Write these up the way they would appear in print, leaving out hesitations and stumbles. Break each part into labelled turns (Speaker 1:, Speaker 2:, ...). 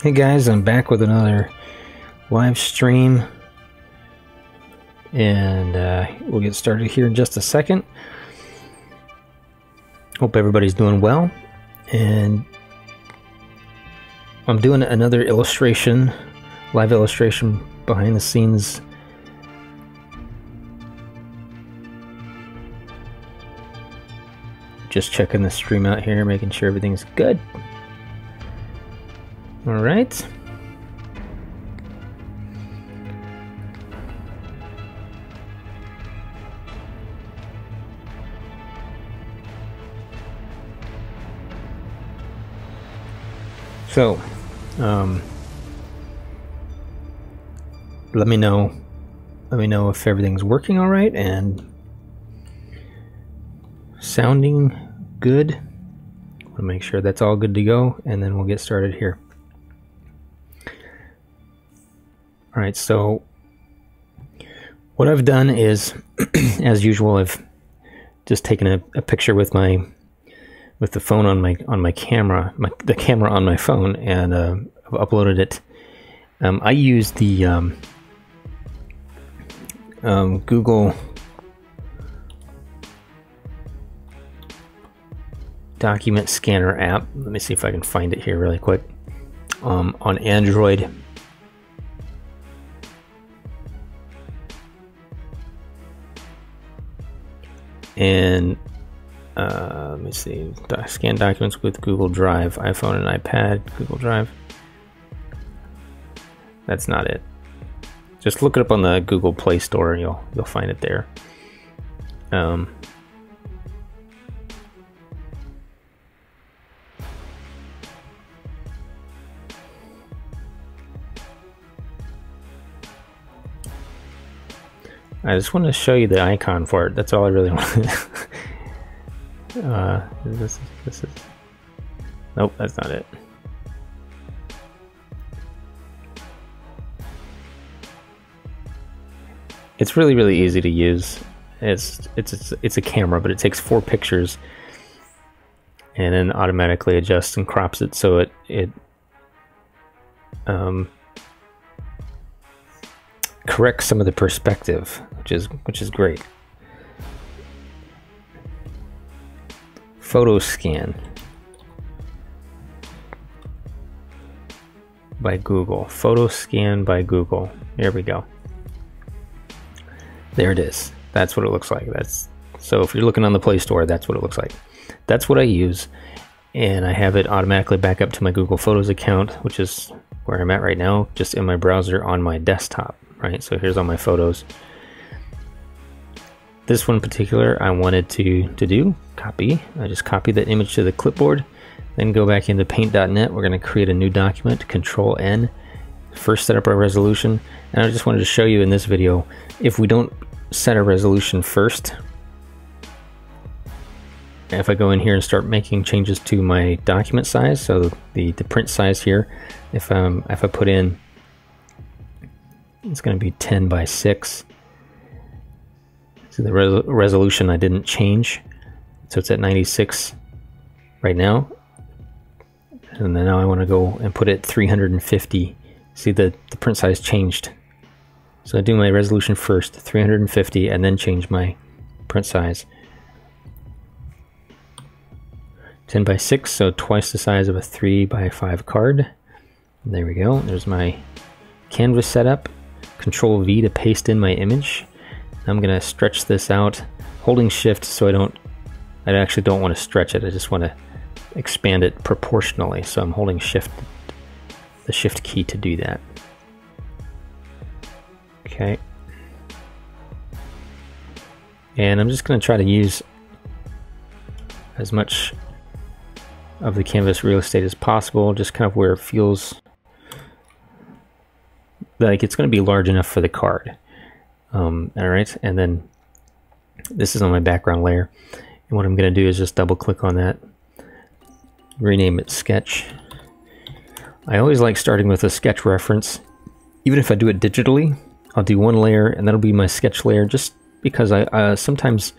Speaker 1: Hey guys, I'm back with another live stream, and we'll get started here in just a second. Hope everybody's doing well, and I'm doing another illustration, live illustration behind the scenes. Just checking the stream out here, making sure everything's good. All right. So, let me know if everything's working all right and sounding good. I want to make sure that's all good to go, and then we'll get started here. All right, so what I've done is, as usual, I've just taken a picture with the phone on my camera, the camera on my phone, and I've uploaded it. I use the Google document scanner app. Let me see if I can find it here really quick. On Android. And let me see, scan documents with Google Drive, iPhone and iPad, Google Drive. That's not it. Just look it up on the Google Play Store, and you'll find it there. I just want to show you the icon for it. That's all I really want. This is. Nope, that's not it. It's really easy to use. It's a camera, but it takes 4 pictures, and then automatically adjusts and crops it so it corrects some of the perspective, which is great. Photo scan by Google. Photo scan by Google. There we go. There it is. That's what it looks like. So if you're looking on the Play Store, that's what it looks like. That's what I use, and I have it automatically back up to my Google Photos account, which is where I'm at right now, just in my browser on my desktop. Right, so here's all my photos. This one in particular, I wanted to do copy. I just copy that image to the clipboard, then go back into paint.net. We're going to create a new document, Control N. First, set up our resolution, and I just wanted to show you in this video, if we don't set a resolution first, if I go in here and start making changes to my document size, so the print size here, if I put in, it's going to be 10 by 6. So the resolution I didn't change, so it's at 96 right now. And then now I want to go and put it 350. See, the print size changed. So I do my resolution first, 350, and then change my print size. 10 by 6, so twice the size of a 3 by 5 card. And there we go. There's my canvas setup. Control V to paste in my image. I'm gonna stretch this out, holding Shift, so I actually don't want to stretch it. I just want to expand it proportionally. So I'm holding Shift, the Shift key, to do that. Okay. And I'm just gonna try to use as much of the canvas real estate as possible, just kind of where it feels like it's going to be large enough for the card. All right, and then this is on my background layer, and what I'm going to do is just double click on that, rename it Sketch. I always like starting with a sketch reference. Even if I do it digitally, I'll do one layer, and that'll be my sketch layer, just because I sometimes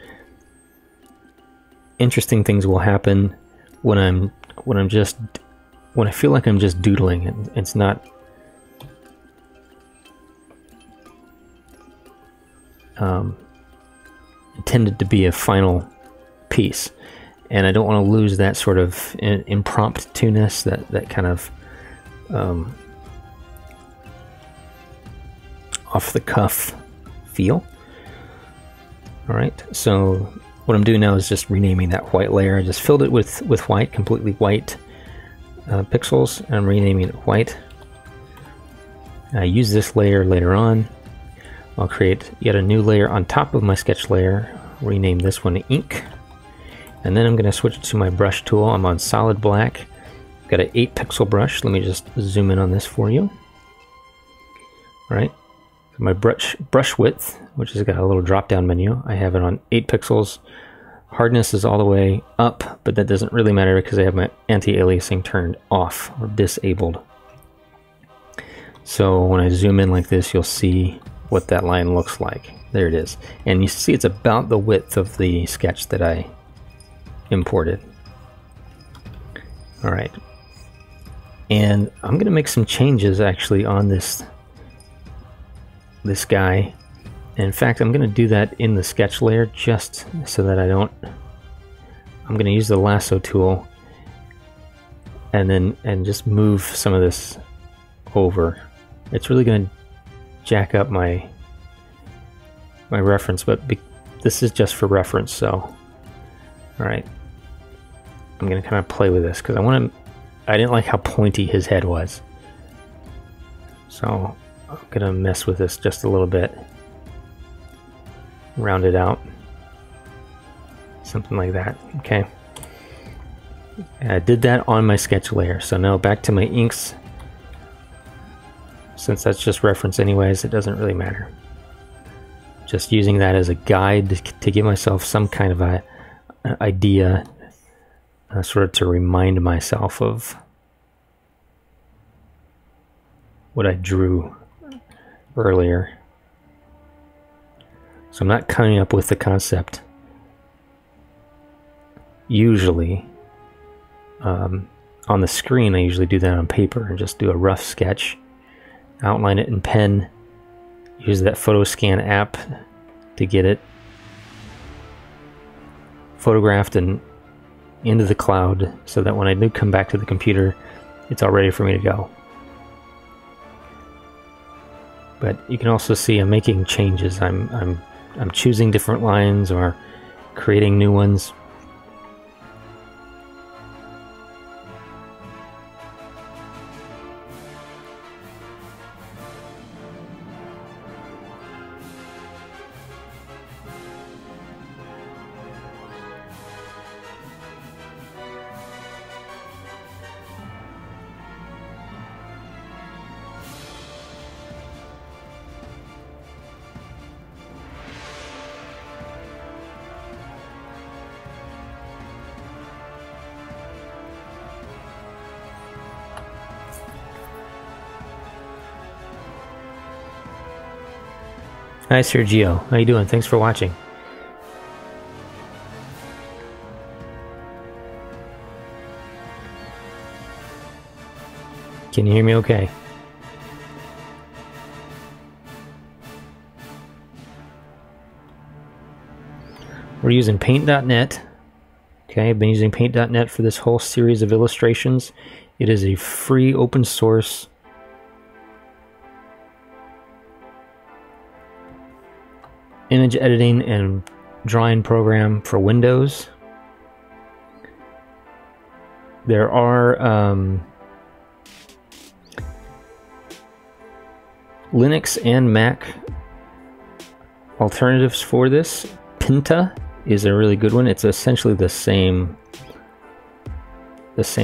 Speaker 1: interesting things will happen when I'm just when I feel like I'm just doodling, it's not intended to be a final piece, and I don't want to lose that sort of impromptu-ness, that kind of off the cuff feel. All right, so what I'm doing now is just renaming that white layer. I just filled it with white, completely white pixels, and I'm renaming it white. I use this layer later on. I'll create yet a new layer on top of my sketch layer, rename this one ink, and then I'm going to switch to my brush tool. I'm on solid black. I've got an 8 pixel brush. Let me just zoom in on this for you. All right, so my brush width, which has got a little drop down menu, I have it on 8 pixels. Hardness is all the way up, but that doesn't really matter because I have my anti-aliasing turned off or disabled. So when I zoom in like this, you'll see what that line looks like. There it is. And you see it's about the width of the sketch that I imported. All right. And I'm going to make some changes actually on this guy. And in fact, I'm going to do that in the sketch layer just so that I'm going to use the lasso tool and just move some of this over. It's really going to jack up my reference, but this is just for reference. So all right, I'm gonna kind of play with this because I didn't like how pointy his head was, so I'm gonna mess with this just a little bit, round it out, something like that. Okay, and I did that on my sketch layer. So now back to my inks. Since that's just reference anyways, it doesn't really matter. Just using that as a guide to give myself some kind of an idea, sort of to remind myself of what I drew earlier. So I'm not coming up with the concept usually on the screen. I usually do that on paper and just do a rough sketch. Outline it in pen, use that photo scan app to get it photographed and into the cloud so that when I do come back to the computer, it's all ready for me to go. But you can also see I'm making changes. I'm choosing different lines or creating new ones. Hi Sergio, how you doing? Thanks for watching. Can you hear me okay? We're using paint.net. Okay, I've been using paint.net for this whole series of illustrations. It is a free open source image editing and drawing program for Windows. There are Linux and Mac alternatives for this. Pinta is a really good one. It's essentially the same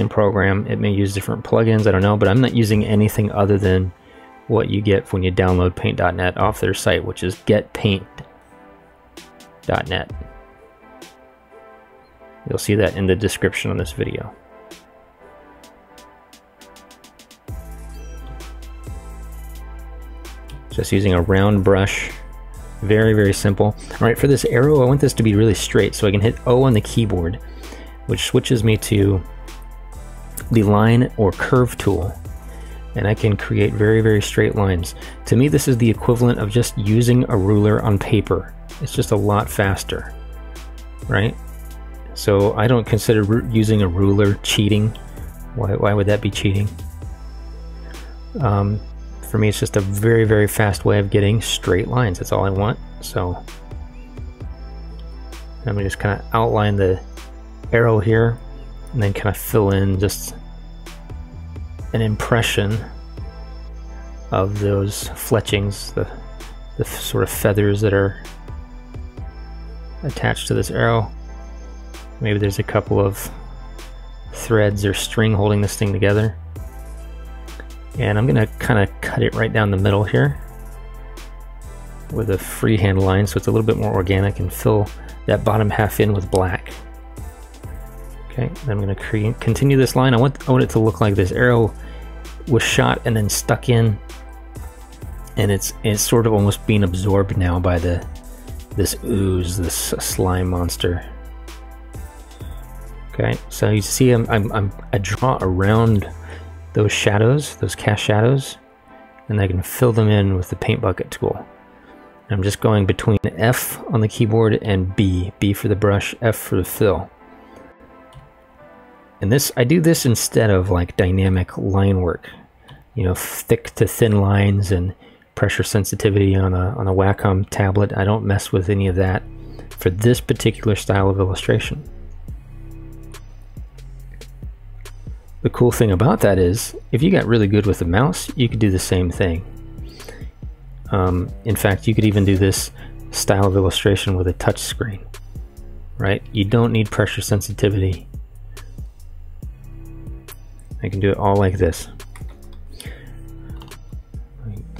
Speaker 1: program. It may use different plugins, I don't know, but I'm not using anything other than what you get when you download paint.net off their site, which is getpaint.net. You'll see that in the description on this video. Just using a round brush. Very, very simple. All right, for this arrow, I want this to be really straight, so I can hit O on the keyboard, which switches me to the line or curve tool, and I can create very, very straight lines. To me, this is the equivalent of just using a ruler on paper. It's just a lot faster, right? So I don't consider using a ruler cheating. Why would that be cheating? For me, it's just a very, very fast way of getting straight lines. That's all I want. So I'm gonna just kind of outline the arrow here, and then kind of fill in just an impression of those fletchings, the sort of feathers that are attached to this arrow. Maybe there's a couple of threads or string holding this thing together. And I'm gonna kind of cut it right down the middle here with a freehand line, so it's a little bit more organic, and fill that bottom half in with black. Okay, then I'm gonna continue this line. I want it to look like this arrow was shot and then stuck in, and it's sort of almost being absorbed now by this ooze, this slime monster. Okay, so you see I draw around those shadows, those cast shadows, and I can fill them in with the paint bucket tool. I'm just going between F on the keyboard and B for the brush, F for the fill. And this, I do this instead of like dynamic line work, you know, thick to thin lines and pressure sensitivity on a Wacom tablet. I don't mess with any of that for this particular style of illustration. The cool thing about that is, if you got really good with the mouse, you could do the same thing. In fact, you could even do this style of illustration with a touch screen, right? You don't need pressure sensitivity. I can do it all like this.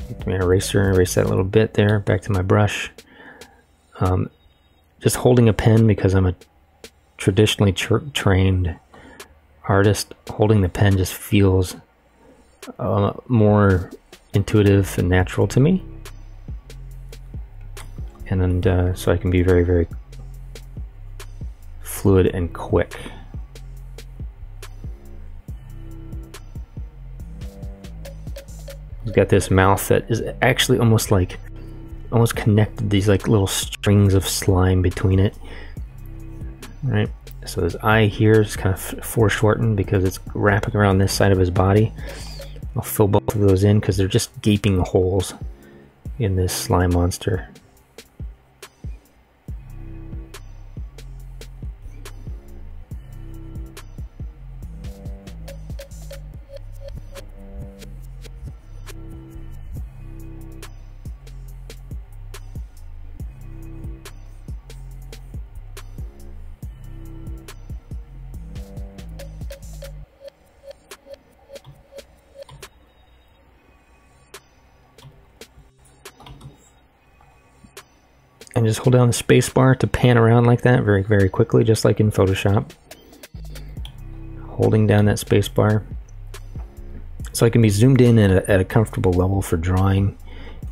Speaker 1: Get my eraser, erase that a little bit there, back to my brush. Just holding a pen, because I'm a traditionally trained artist, holding the pen just feels more intuitive and natural to me. And so I can be very, very fluid and quick. We've got this mouth that is actually almost connected, these like little strings of slime between it. Right? So his eye here is kind of foreshortened because it's wrapping around this side of his body. I'll fill both of those in because they're just gaping holes in this slime monster. And just hold down the space bar to pan around like that very, very quickly, just like in Photoshop. Holding down that space bar. So I can be zoomed in at a comfortable level for drawing,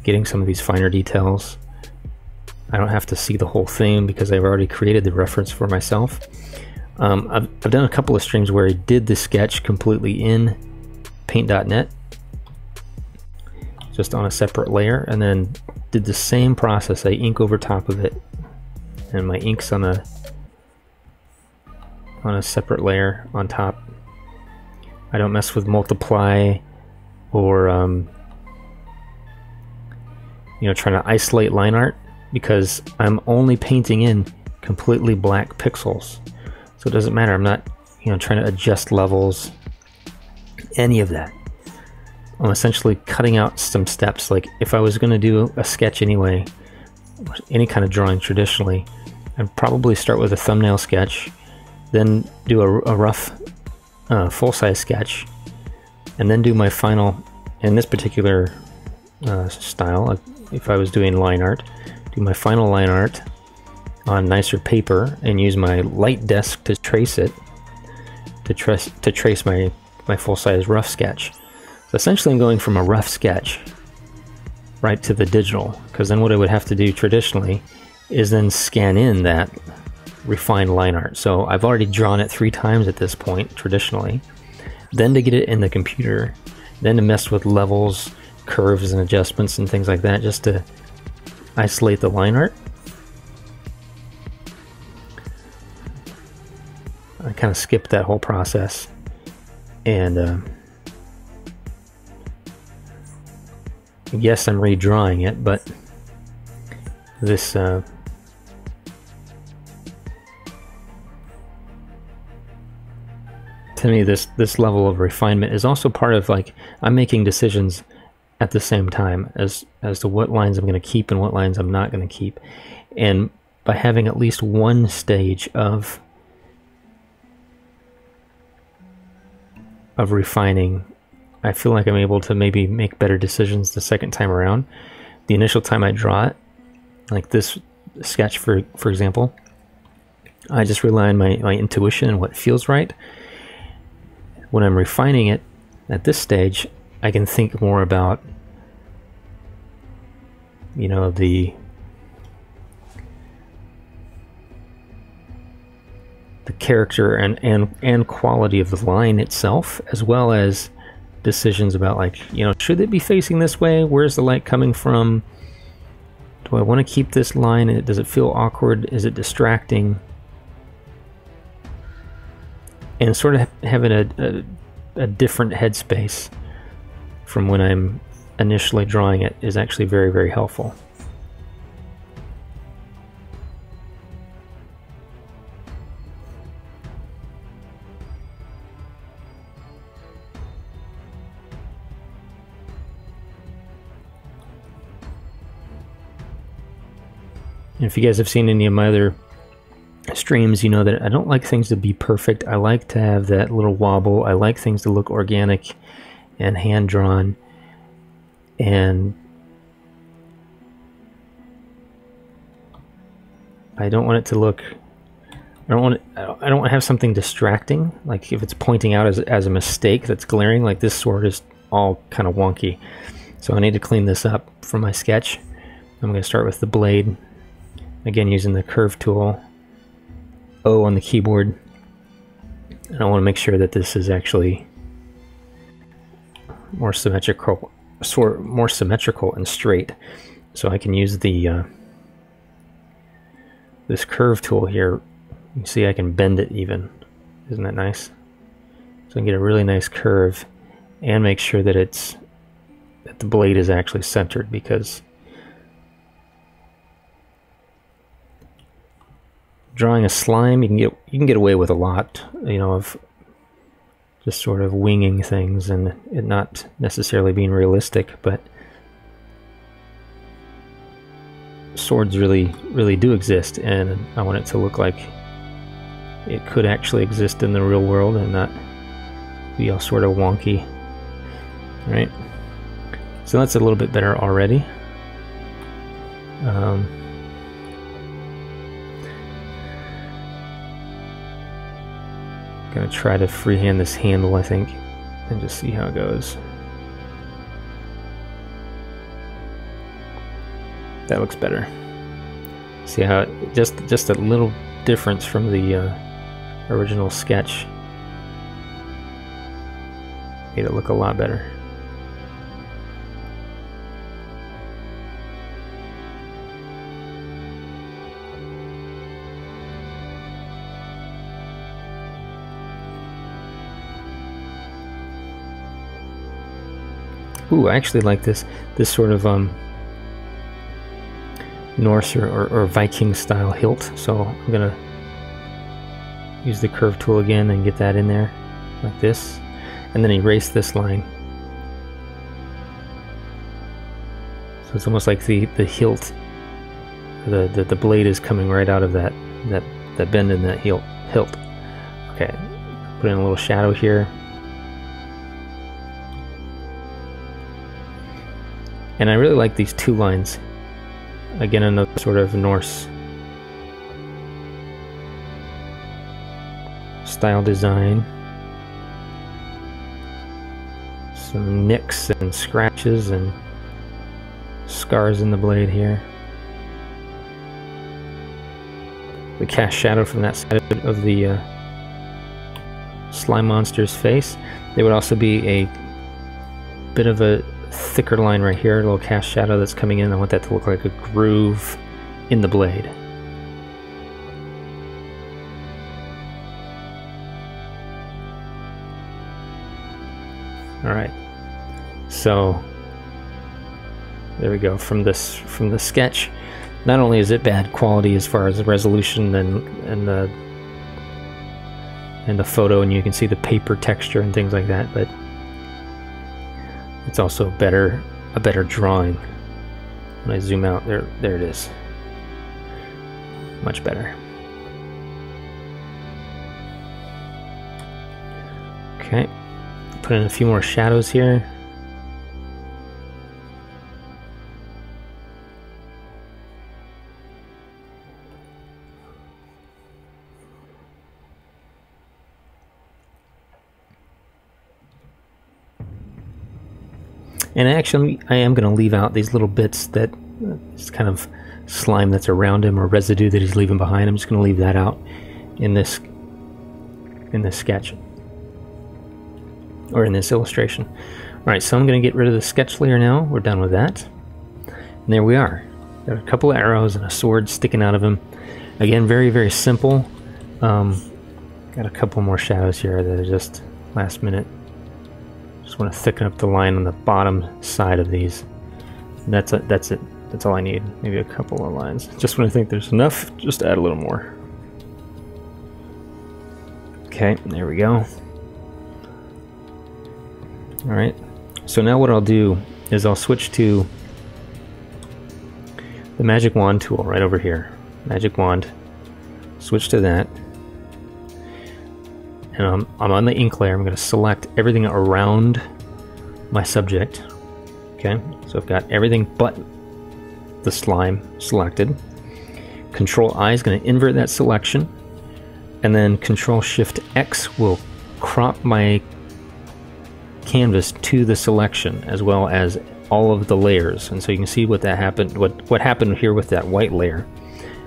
Speaker 1: getting some of these finer details. I don't have to see the whole thing because I've already created the reference for myself. I've done a couple of streams where I did the sketch completely in Paint.net, just on a separate layer, and then did the same process. I ink over top of it, and my ink's on a separate layer on top. I don't mess with multiply or you know, trying to isolate line art, because I'm only painting in completely black pixels, so it doesn't matter. I'm not, you know, trying to adjust levels, any of that. I'm essentially cutting out some steps. Like if I was going to do a sketch anyway, any kind of drawing traditionally, I'd probably start with a thumbnail sketch, then do a rough full-size sketch, and then do my final, in this particular style, if I was doing line art, do my final line art on nicer paper and use my light desk to trace it, to trace my full-size rough sketch. So essentially I'm going from a rough sketch right to the digital, because then what I would have to do traditionally is then scan in that refined line art. So I've already drawn it 3 times at this point traditionally. then to get it in the computer, then to mess with levels, curves, and adjustments and things like that, just to isolate the line art. I kind of skipped that whole process, and yes, I'm redrawing it, but this to me, this level of refinement is also part of, like, I'm making decisions at the same time as to what lines I'm going to keep and what lines I'm not going to keep, and by having at least one stage of refining, I feel like I'm able to maybe make better decisions the second time around. The initial time I draw it, like this sketch for example, I just rely on my intuition and what feels right. When I'm refining it at this stage, I can think more about, you know, the character and quality of the line itself, as well as decisions about, like, you know, should it be facing this way? Where's the light coming from? Do I want to keep this line? Does it feel awkward? Is it distracting? And sort of having a different headspace from when I'm initially drawing it is actually very, very helpful. And if you guys have seen any of my other streams, you know that I don't like things to be perfect. I like to have that little wobble. I like things to look organic and hand-drawn. And I don't want it to look, I don't want to have something distracting. Like if it's pointing out as a mistake that's glaring, like this sword is all kind of wonky. So I need to clean this up for my sketch. I'm going to start with the blade. Again, using the curve tool, O on the keyboard. And I want to make sure that this is actually more symmetrical and straight. So I can use the this curve tool here. You can see I can bend it even. Isn't that nice? So I can get a really nice curve and make sure that the blade is actually centered, because drawing a slime, you can get away with a lot, you know, of just sort of winging things and it not necessarily being realistic, but swords really do exist, and I want it to look like it could actually exist in the real world and not be all sort of wonky. Right? So that's a little bit better already. Gonna try to freehand this handle, I think, and just see how it goes. That looks better. See how it, just a little difference from the original sketch made it look a lot better. Ooh, I actually like this sort of Norse or Viking style hilt. So I'm gonna use the curve tool again and get that in there like this, and then erase this line. So it's almost like the hilt, the blade is coming right out of that bend in that hilt. Okay, put in a little shadow here. And I really like these two lines. Again, another sort of Norse style design. Some nicks and scratches and scars in the blade here. We cast shadow from that side of the slime monster's face. There would also be a bit of a thicker line right here, a little cast shadow that's coming in. I want that to look like a groove in the blade. All right, so there we go. From the sketch, not only is it bad quality as far as the resolution and the photo, and you can see the paper texture and things like that, but it's also a better drawing. When I zoom out, there it is. Much better. Okay, put in a few more shadows here. And actually, I am going to leave out these little bits that it's kind of slime that's around him, or residue that he's leaving behind. I'm just going to leave that out in this sketch, or in this illustration. All right, so I'm going to get rid of the sketch layer now. We're done with that. And there we are. Got a couple of arrows and a sword sticking out of him. Again, very, very simple. Got a couple more shadows here that are just last minute. Just want to thicken up the line on the bottom side of these. That's it. That's all I need. Maybe a couple of lines. Just when I think there's enough, just add a little more. Okay, there we go. All right. So now what I'll do is I'll switch to the magic wand tool right over here. Magic wand. Switch to that. And I'm on the ink layer. I'm going to select everything around my subject. Okay, so I've got everything but the slime selected. Control I is going to invert that selection, and then Control Shift X will crop my canvas to the selection as well as all of the layers. And so you can see what that happened. What happened here with that white layer.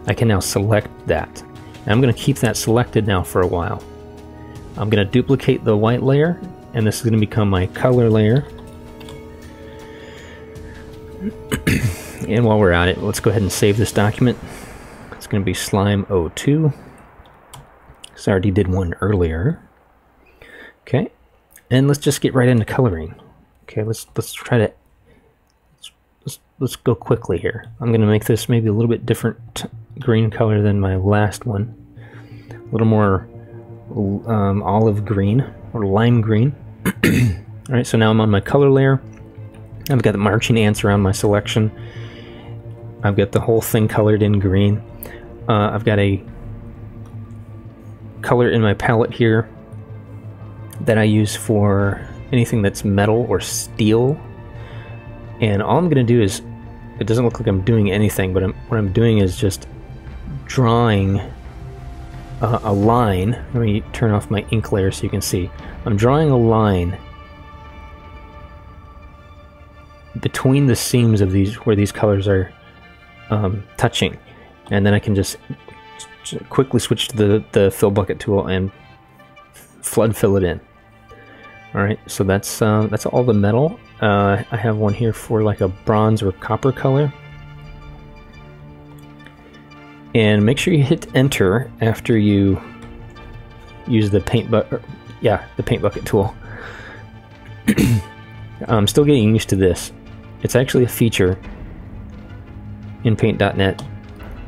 Speaker 1: I can now select that. And I'm going to keep that selected now for a while. I'm going to duplicate the white layer, and this is going to become my color layer. And while we're at it, let's go ahead and save this document. It's going to be slime 02. So I already did one earlier. Okay, and let's just get right into coloring. Okay, let's try to let's go quickly here. I'm going to make this maybe a little bit different green color than my last one. A little more olive green or lime green. All right, so now I'm on my color layer. I've got the marching ants around my selection. I've got the whole thing colored in green. I've got a color in my palette here that I use for anything that's metal or steel. And all I'm going to do is, it doesn't look like I'm doing anything, but what I'm doing is just drawing a line. Let me turn off my ink layer so you can see. I'm drawing a line between the seams of these, where these colors are touching, and then I can just quickly switch to the fill bucket tool and flood fill it in. All right, so that's all the metal. I have one here for like a bronze or copper color. And make sure you hit enter after you use the paint bucket. Yeah, the paint bucket tool. I'm still getting used to this. It's actually a feature in Paint.net.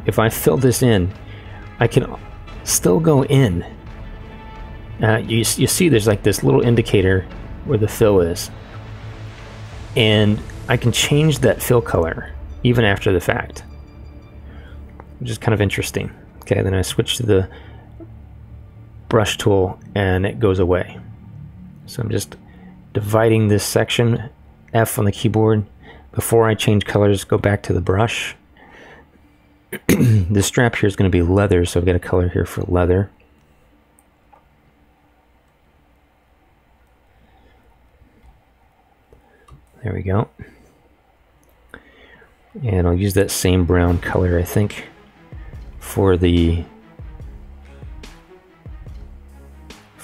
Speaker 1: If I fill this in, I can still go in. You see there's like this little indicator where the fill is. And I can change that fill color even after the fact, which is kind of interesting. Okay, then I switch to the brush tool and it goes away. So I'm just dividing this section, F on the keyboard. Before I change colors, go back to the brush. The strap here is going to be leather, so I've got a color here for leather. There we go. And I'll use that same brown color, I think, for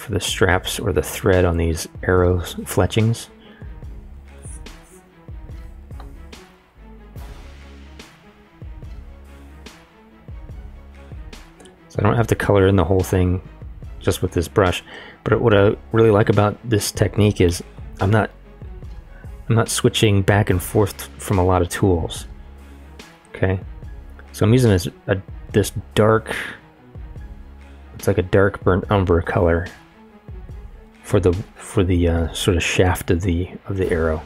Speaker 1: for the straps or the thread on these arrows fletchings. So I don't have to color in the whole thing just with this brush, but what I really like about this technique is I'm not switching back and forth from a lot of tools. Okay, so I'm using this dark, it's like a dark burnt umber color for the sort of shaft of the arrow.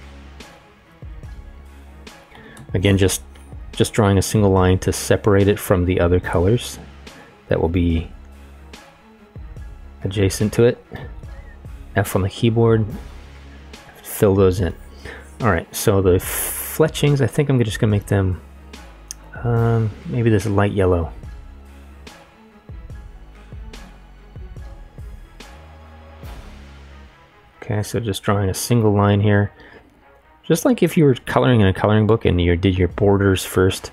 Speaker 1: Again, just drawing a single line to separate it from the other colors that will be adjacent to it. F on the keyboard, fill those in. Alright, so the fletchings, I think I'm just going to make them maybe this light yellow. Okay, so just drawing a single line here. Just like if you were coloring in a coloring book and you did your borders first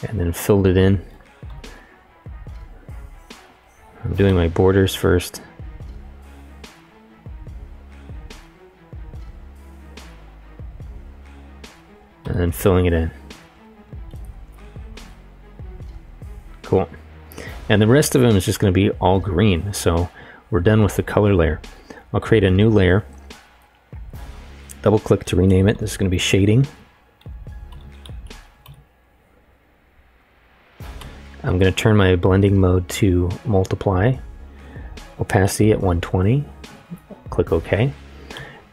Speaker 1: and then filled it in. I'm doing my borders first. And then filling it in. Cool. And the rest of them is just going to be all green. So we're done with the color layer. I'll create a new layer. Double click to rename it. This is going to be shading. I'm going to turn my blending mode to multiply. Opacity at 120. Click OK.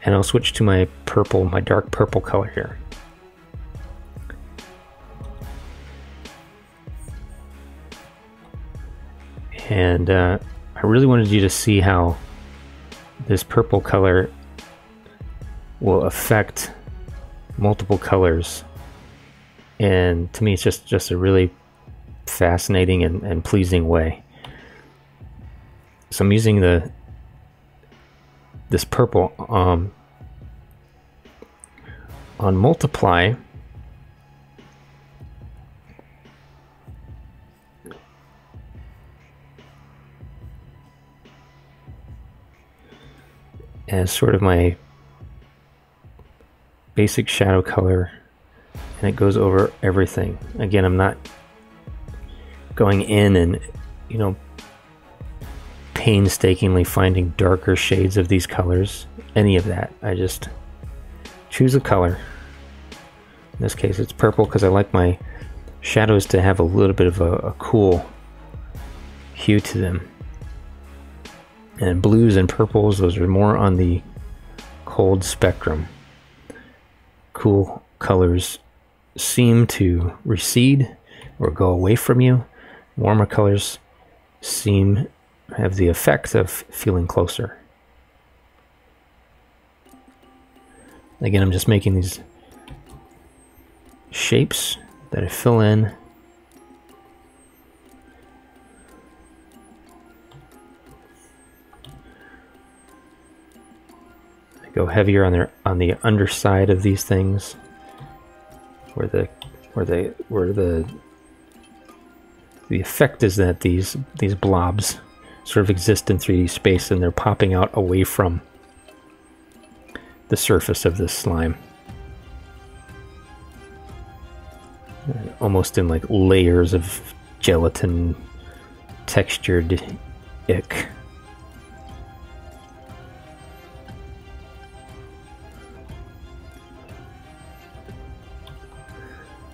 Speaker 1: And I'll switch to my purple, my dark purple color here. And I really wanted you to see how this purple color will affect multiple colors. And to me, it's just a really fascinating and pleasing way. So I'm using this purple on multiply. As sort of my basic shadow color, and it goes over everything. Again, I'm not going in and, you know, painstakingly finding darker shades of these colors, any of that. I just choose a color. In this case it's purple because I like my shadows to have a little bit of a cool hue to them. And blues and purples, those are more on the cold spectrum. Cool colors seem to recede or go away from you. Warmer colors have the effect of feeling closer. Again, I'm just making these shapes that I fill in. Go heavier on the underside of these things, where the effect is that these blobs sort of exist in 3D space and they're popping out away from the surface of this slime, almost in like layers of gelatin textured ick.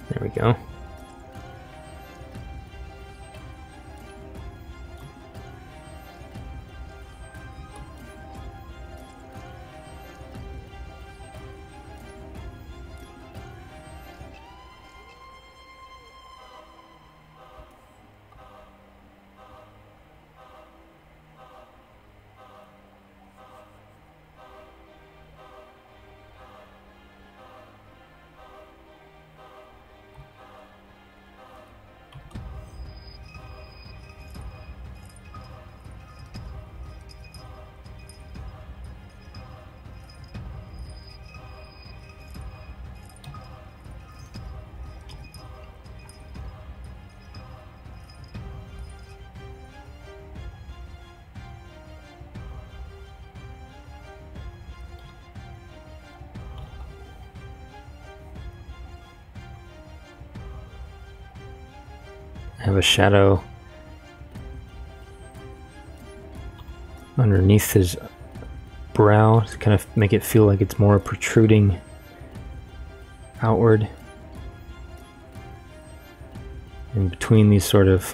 Speaker 1: There we go. I have a shadow underneath his brow to kind of make it feel like it's more protruding outward. In between these sort of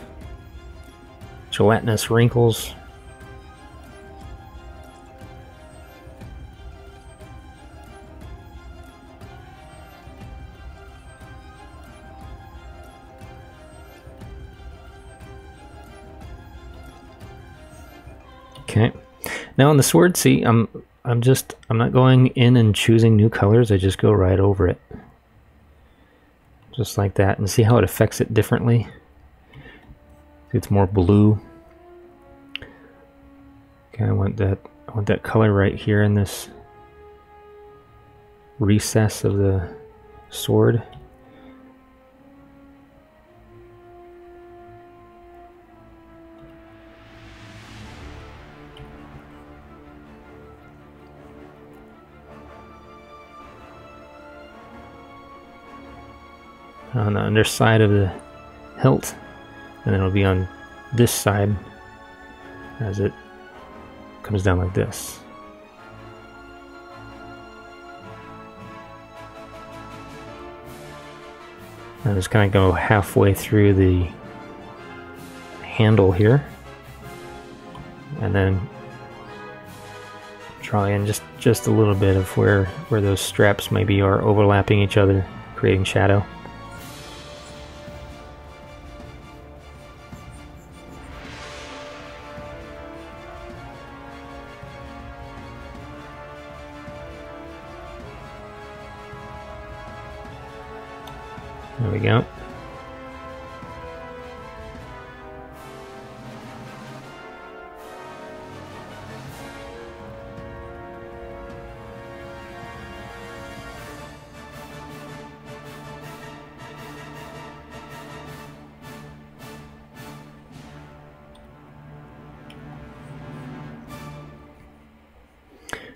Speaker 1: gelatinous wrinkles. Okay. Now on the sword, see, I'm not going in and choosing new colors. I just go right over it. Just like that, and see how it affects it differently. It's more blue. Okay, I want that color right here in this recess of the sword. On the underside of the hilt, and then it'll be on this side as it comes down like this. I just kind of go halfway through the handle here, and then draw in just a little bit of where those straps maybe are overlapping each other, creating shadow. There we go.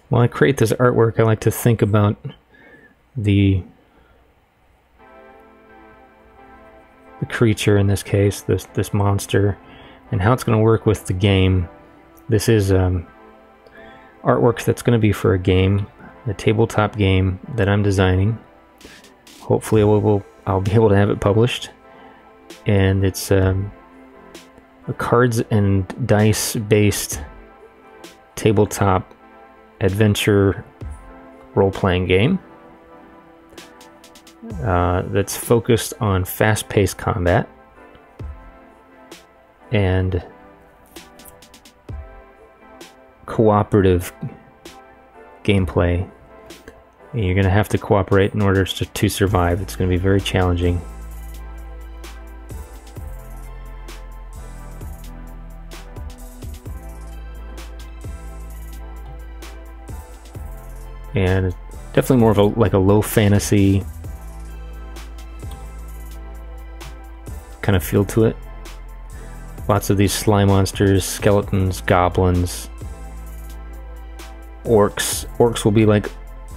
Speaker 1: While I create this artwork, I like to think about the creature, in this case, this monster, and how it's going to work with the game. This is artwork that's going to be for a game, a tabletop game that I'm designing. Hopefully I'll be able to have it published, and it's a cards and dice based tabletop adventure role-playing game that's focused on fast-paced combat and cooperative gameplay. And you're going to have to cooperate in order to survive. It's going to be very challenging. And definitely more of a low fantasy kind of feel to it. Lots of these slime monsters, skeletons, goblins, orcs. Orcs will be like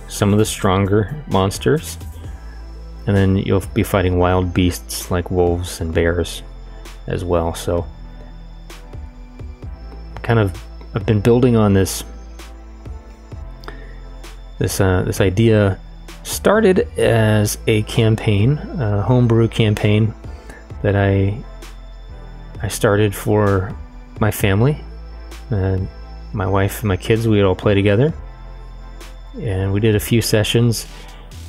Speaker 1: some of the stronger monsters, and then you'll be fighting wild beasts like wolves and bears as well. So I've been building on this idea. Started as a campaign, a homebrew campaign that I started for my family, and my wife and my kids. We would all play together, and we did a few sessions.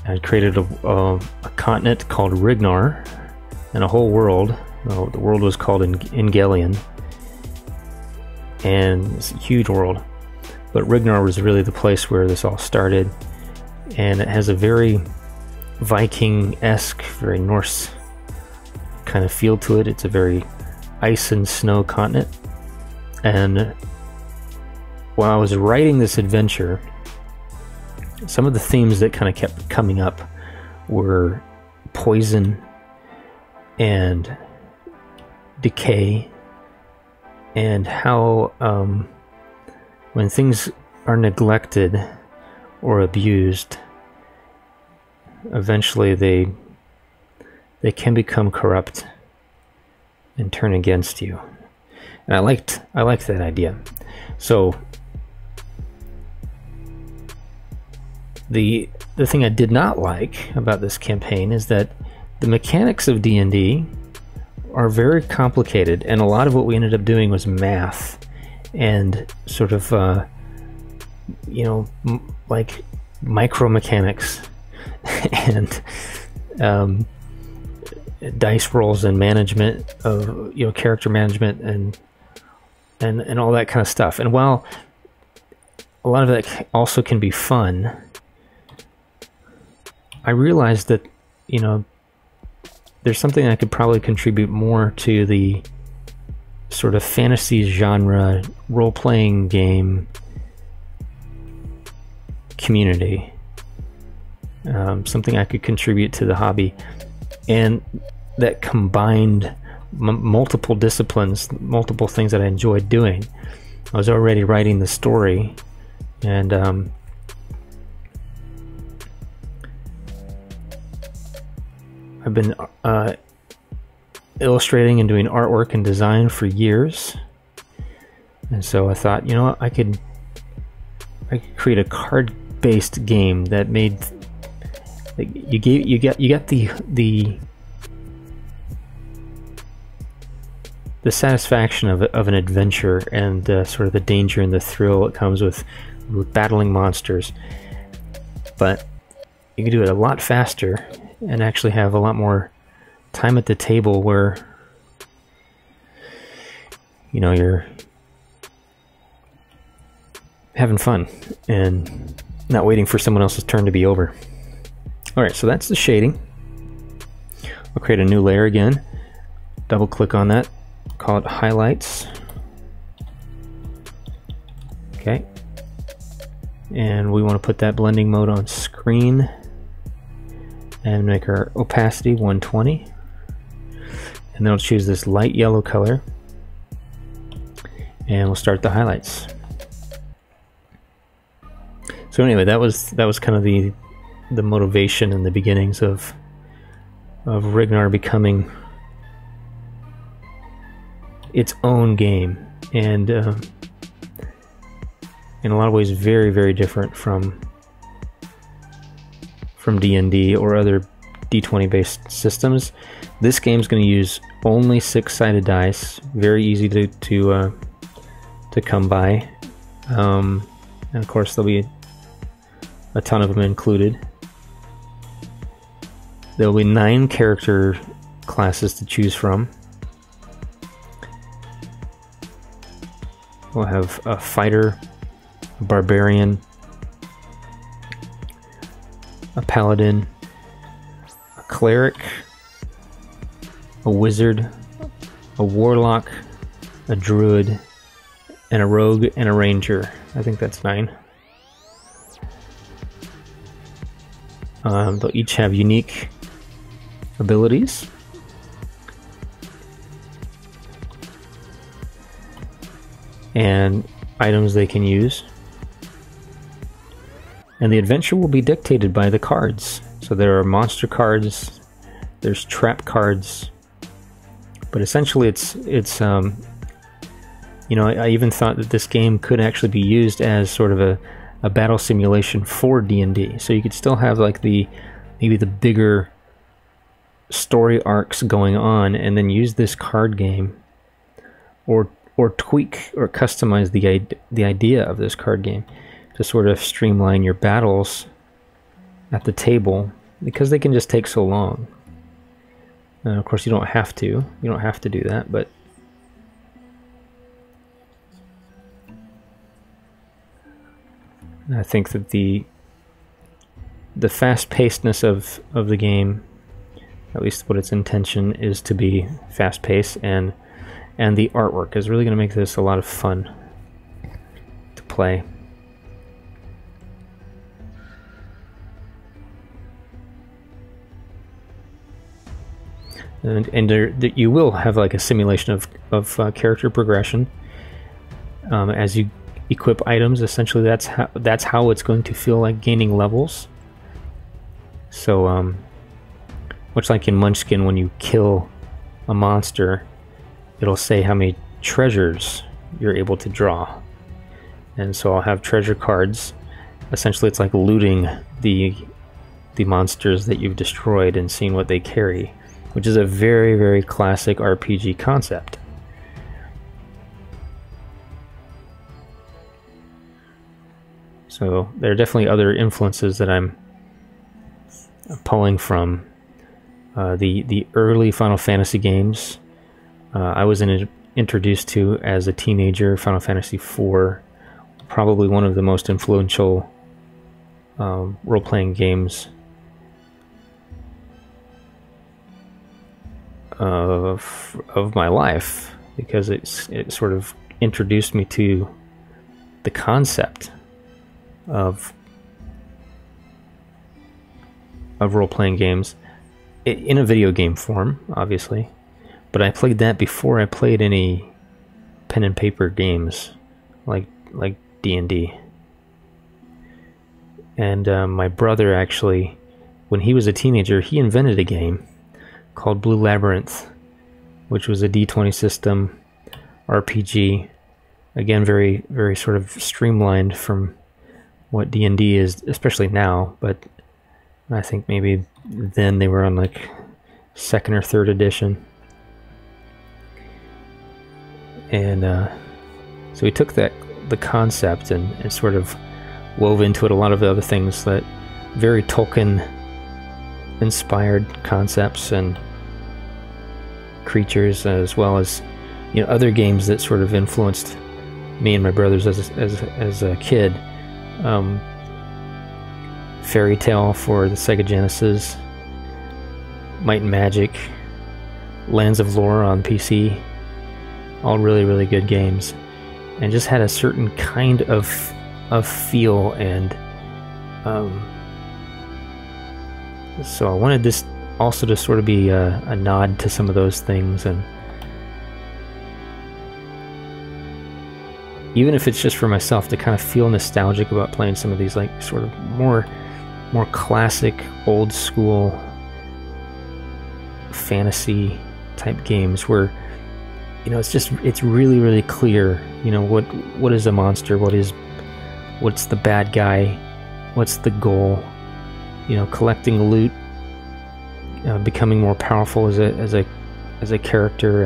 Speaker 1: I created a continent called Rignar and a whole world. The world was called Ingelian, and it's a huge world. But Rignar was really the place where this all started, and it has a very Viking-esque, very Norse kind of feel to it. It's a very ice and snow continent. And while I was writing this adventure, some of the themes that kind of kept coming up were poison and decay, and how when things are neglected or abused, eventually they can become corrupt and turn against you. And I liked that idea. So the thing I did not like about this campaign is that the mechanics of D&D are very complicated, and a lot of what we ended up doing was math and sort of you know, like micro mechanics and dice rolls and management of, you know, character management and all that kind of stuff. And while a lot of that also can be fun, I realized that, you know, there's something I could probably contribute more to the sort of fantasy genre role-playing game community. Something I could contribute to the hobby, and that combined multiple disciplines, multiple things that I enjoyed doing. I was already writing the story, and I've been illustrating and doing artwork and design for years, and so I thought, you know what, I could create a card-based game that made, like, you got the satisfaction of an adventure, and sort of the danger and the thrill that comes with battling monsters, but you can do it a lot faster and actually have a lot more time at the table where, you know, you're having fun and not waiting for someone else's turn to be over. Alright, so that's the shading. I'll create a new layer again, double click on that, call it highlights. Okay, and we want to put that blending mode on screen and make our opacity 120, and then I'll choose this light yellow color, and we'll start the highlights. So anyway, that was kind of the motivation and the beginnings of Rignar becoming its own game, and in a lot of ways very, very different from D&D or other D20 based systems. This game's going to use only 6-sided dice, very easy to come by, and of course there'll be a ton of them included. There'll be 9 character classes to choose from. We'll have a fighter, a barbarian, a paladin, a cleric, a wizard, a warlock, a druid, and a rogue and a ranger. I think that's 9. They'll each have unique abilities. And items they can use. And the adventure will be dictated by the cards. So there are monster cards, there's trap cards, but essentially it's you know, I even thought that this game could actually be used as sort of a battle simulation for D&D. So you could still have like maybe the bigger story arcs going on, and then use this card game, or tweak or customize the idea of this card game to sort of streamline your battles at the table, because they can just take so long. And of course you don't have to do that, but I think that the fast-pacedness of the game, at least what its intention is to be fast-paced, and the artwork is really going to make this a lot of fun to play. And you will have like a simulation of character progression as you equip items. Essentially, that's how it's going to feel like gaining levels. So much like in Munchkin, when you kill a monster, it'll say how many treasures you're able to draw. And so I'll have treasure cards. Essentially, it's like looting the monsters that you've destroyed and seeing what they carry, which is a very, very classic RPG concept. So there are definitely other influences that I'm pulling from. The early Final Fantasy games I was introduced to as a teenager. Final Fantasy IV, probably one of the most influential role-playing games of my life, because it sort of introduced me to the concept of role-playing games in a video game form, obviously. But I played that before I played any pen and paper games like D&D. And my brother, actually, when he was a teenager, he invented a game called Blue Labyrinth, which was a D20 system RPG. Again, very, very sort of streamlined from what D&D is, especially now, but I think maybe then they were on like 2nd or 3rd edition. And so we took the concept and sort of wove into it a lot of the other things, that very Tolkien inspired concepts and creatures, as well as, you know, other games that sort of influenced me and my brothers as a kid. Fairy Tale for the Sega Genesis, Might and Magic, Lands of Lore on PC, all really, really good games, and just had a certain kind of feel. And so I wanted this also to sort of be a nod to some of those things, and even if it's just for myself to kind of feel nostalgic about playing some of these, like, sort of more classic, old school fantasy type games, where, you know, it's really, really clear, you know, what is a monster, what's the bad guy, what's the goal, you know, collecting loot, becoming more powerful as a character,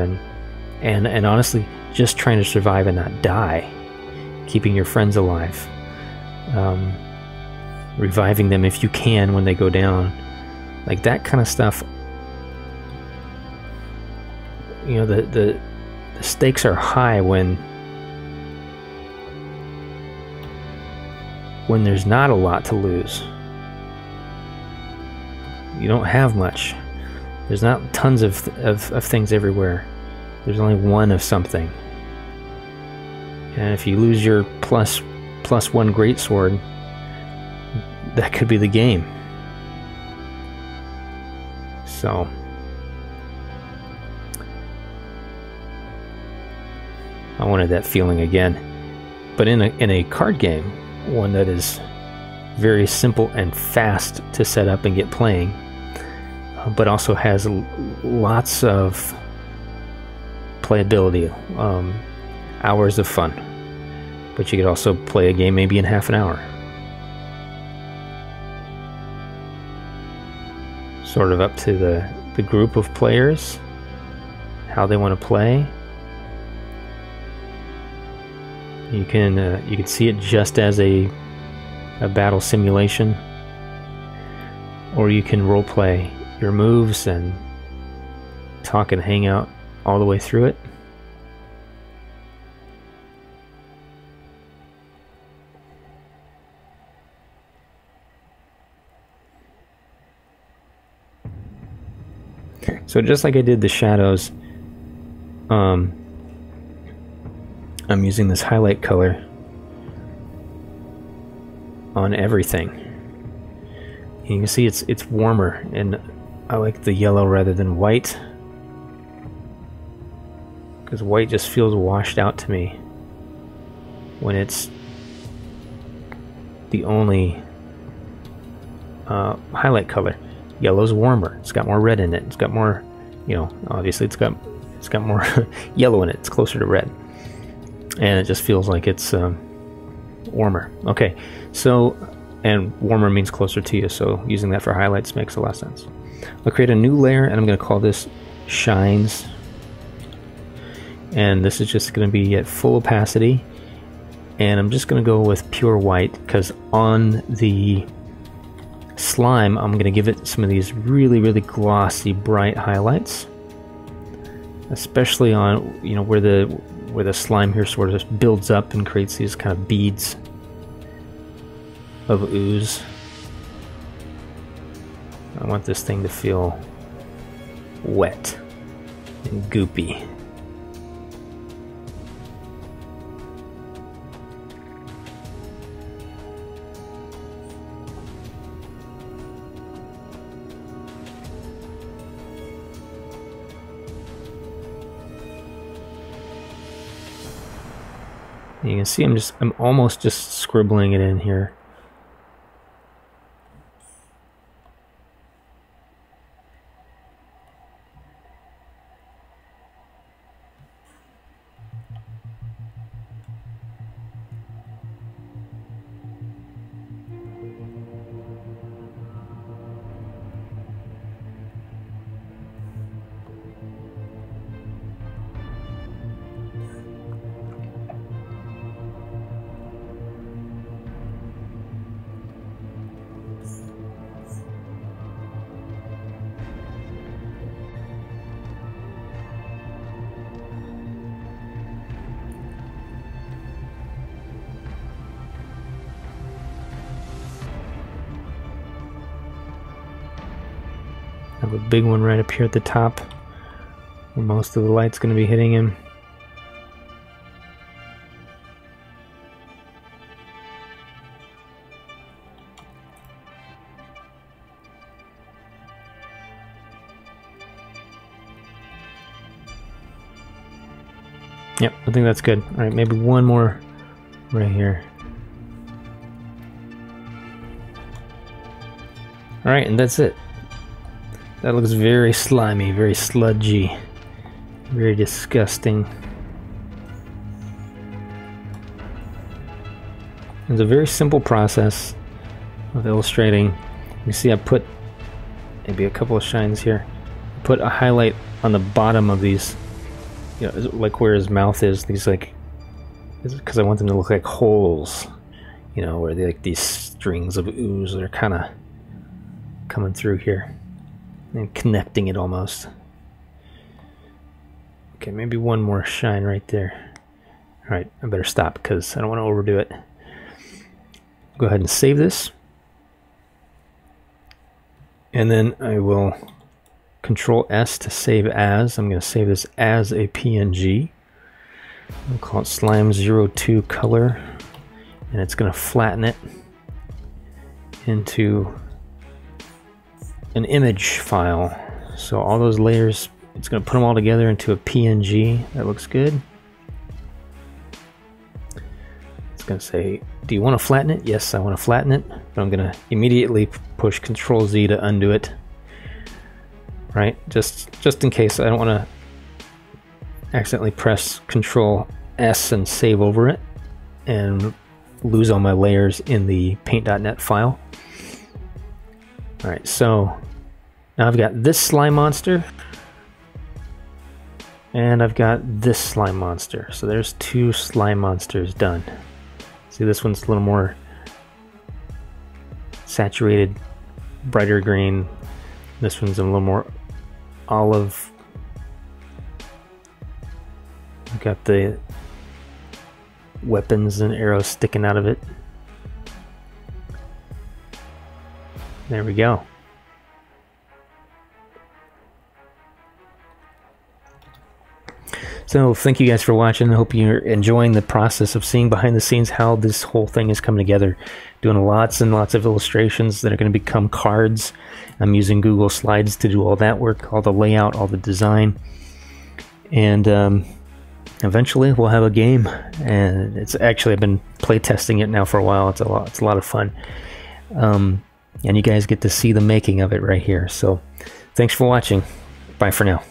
Speaker 1: and honestly just trying to survive and not die, keeping your friends alive, reviving them if you can when they go down, like that kind of stuff. You know, the stakes are high when there's not a lot to lose. You don't have much. There's not tons of things everywhere. There's only one of something. And if you lose your plus one greatsword, that could be the game. So I wanted that feeling again, but in a card game, one that is very simple and fast to set up and get playing, but also has lots of playability, hours of fun. But you could also play a game maybe in half an hour. Sort of up to the group of players, how they want to play. You can see it just as a battle simulation, or you can role play your moves and talk and hang out all the way through it. So just like I did the shadows, I'm using this highlight color on everything. And you can see it's warmer, and I like the yellow rather than white, because white just feels washed out to me when it's the only highlight color. Yellow's warmer. It's got more red in it. It's got more, you know, obviously it's got It's got more yellow in it. It's closer to red. And it just feels like it's warmer. Okay, so, and warmer means closer to you, so using that for highlights makes a lot of sense. I'll create a new layer, and I'm going to call this Shines. And this is just going to be at full opacity. And I'm just going to go with pure white, because on the slime, I'm going to give it some of these really, really glossy, bright highlights. Especially on, you know, where the slime here sort of just builds up and creates these kind of beads of ooze. I want this thing to feel wet and goopy. You can see I'm almost just scribbling it in here. I have a big one right up here at the top where most of the light's going to be hitting him. Yep, I think that's good. Alright, maybe one more right here. Alright, and that's it. That looks very slimy, very sludgy, very disgusting. It's a very simple process of illustrating. You see I put maybe a couple of shines here. Put a highlight on the bottom of these, you know, like where his mouth is, these like, because I want them to look like holes, you know, where they like these strings of ooze that are kind of coming through here. And connecting it almost. Okay, maybe one more shine right there. Alright, I better stop because I don't want to overdo it. Go ahead and save this. And then I will Control S to save as. I'm going to save this as a PNG. I'll call it Slime02 color. And it's going to flatten it into an image file. So all those layers, it's going to put them all together into a PNG. That looks good. It's going to say, do you want to flatten it? Yes, I want to flatten it. But I'm going to immediately push Control Z to undo it. Right? Just in case I don't want to accidentally press Control S and save over it and lose all my layers in the paint.net file. Alright, so now I've got this slime monster and I've got this slime monster. So there's two slime monsters done. See, this one's a little more saturated, brighter green. This one's a little more olive. I've got the weapons and arrows sticking out of it. There we go. So thank you guys for watching. I hope you're enjoying the process of seeing behind the scenes how this whole thing is coming together. Doing lots and lots of illustrations that are going to become cards. I'm using Google Slides to do all that work, all the layout, all the design. And eventually we'll have a game. And it's actually, I've been playtesting it now for a while. It's a lot of fun. And you guys get to see the making of it right here. So thanks for watching. Bye for now.